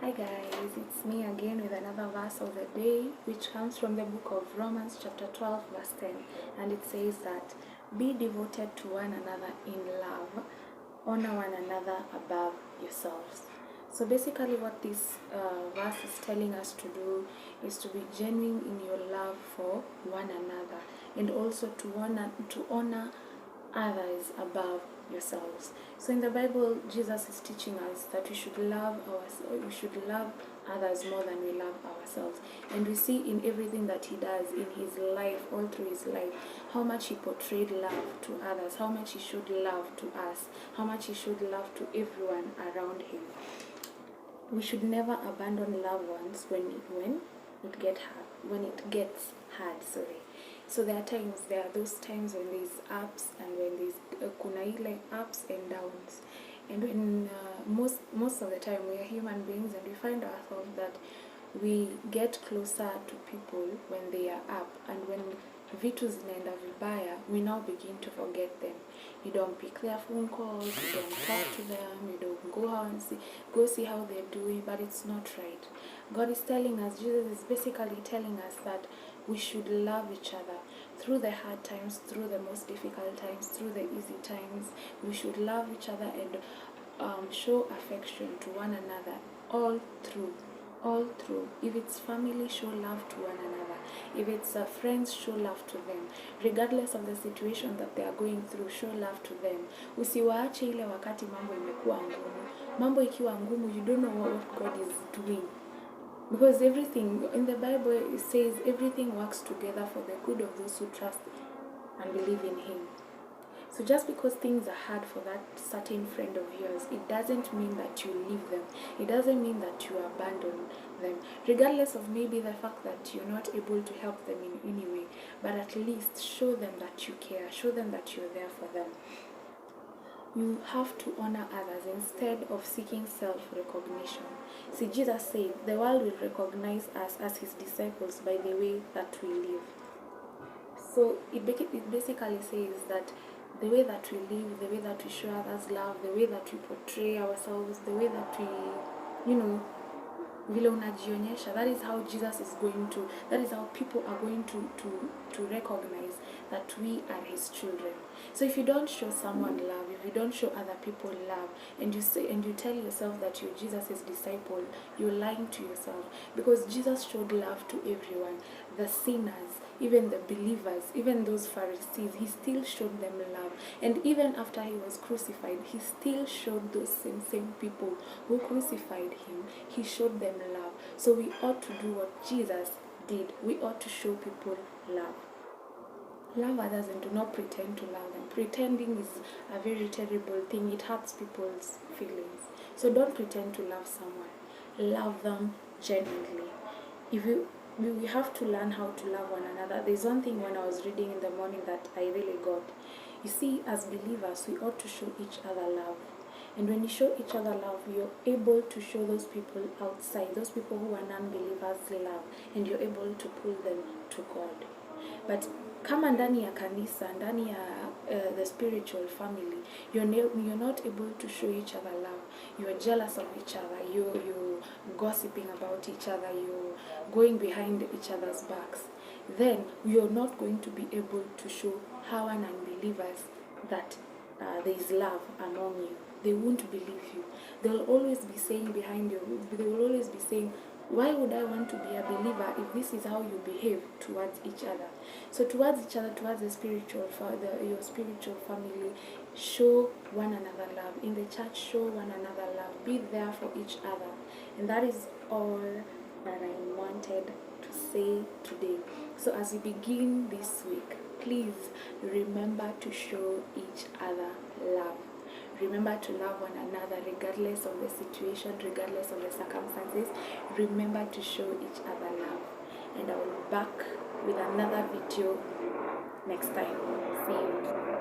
Hi guys, it's me again with another verse of the day, which comes from the book of Romans chapter 12 verse 10, and it says that be devoted to one another in love, honor one another above yourselves. So basically what this verse is telling us to do is to be genuine in your love for one another, and also to honor others above yourselves. So in the Bible, Jesus is teaching us that we should love others more than we love ourselves. And we see in everything that he does in his life, all through his life, how much he portrayed love to others, how much he showed love to us, how much he showed love to everyone around him. We should never abandon loved ones when it gets hard. So there are those times when there's ups and when there's kuna ile ups and downs, and when most of the time we are human beings, and we find ourselves that we get closer to people when they are up, and when vitu zinaenda vibaya, we now begin to forget them. You don't pick their phone calls, you don't talk to them, you don't go out and go see how they're doing, but it's not right. God is telling us, Jesus is basically telling us that we should love each other through the hard times, through the most difficult times, through the easy times. We should love each other and show affection to one another all through. If it's family, show love to one another. If it's friends, show love to them. Regardless of the situation that they are going through, show love to them. Usiwaache ile wakati mambo imekuwa ngumu. Mambo ikiwa ngumu, you don't know what God is doing. Because everything in the Bible, it says everything works together for the good of those who trust and believe in him. So just because things are hard for that certain friend of yours, it doesn't mean that you leave them. It doesn't mean that you abandon them. Regardless of maybe the fact that you're not able to help them in any way, but at least show them that you care. Show them that you're there for them. You have to honor others instead of seeking self-recognition. See, Jesus said, the world will recognize us as his disciples by the way that we live. So it basically says that the way that we live, the way that we show others love, the way that we portray ourselves, the way that we, vile unajionyesha, that is how Jesus is going to, that is how people are going to recognize that we are his children. So if you don't show someone love, if you don't show other people love, and you tell yourself that you're Jesus' disciple, you're lying to yourself, because Jesus showed love to everyone, the sinners, even the believers, even those Pharisees. He still showed them love. And even after he was crucified, he still showed those same people who crucified him, he showed them love. So we ought to do what Jesus did. We ought to show people love. Love others and do not pretend to love them. Pretending is a very terrible thing. It hurts people's feelings. So don't pretend to love someone. Love them genuinely. We have to learn how to love one another. There's one thing when I was reading in the morning that I really got. You see, as believers, we ought to show each other love. And when you show each other love, you're able to show those people outside, those people who are non-believers, love, and you're able to pull them to God. But kama ndani ya kanisa, ndani ya the spiritual family, you're not able to show each other love. You're jealous of each other. You're gossiping about each other. You're going behind each other's backs. Then you're not going to be able to show how an unbelievers that there is love among you. They won't believe you. They'll always be saying behind you. They will always be saying, why would I want to be a believer if this is how you behave towards each other? So towards each other, towards the your spiritual family, show one another love. In the church, show one another love. Be there for each other. And that is all that I wanted to say today. So as we begin this week, please remember to show each other love. Remember to love one another regardless of the situation, regardless of the circumstances. Remember to show each other love. And I will be back with another video next time. See you.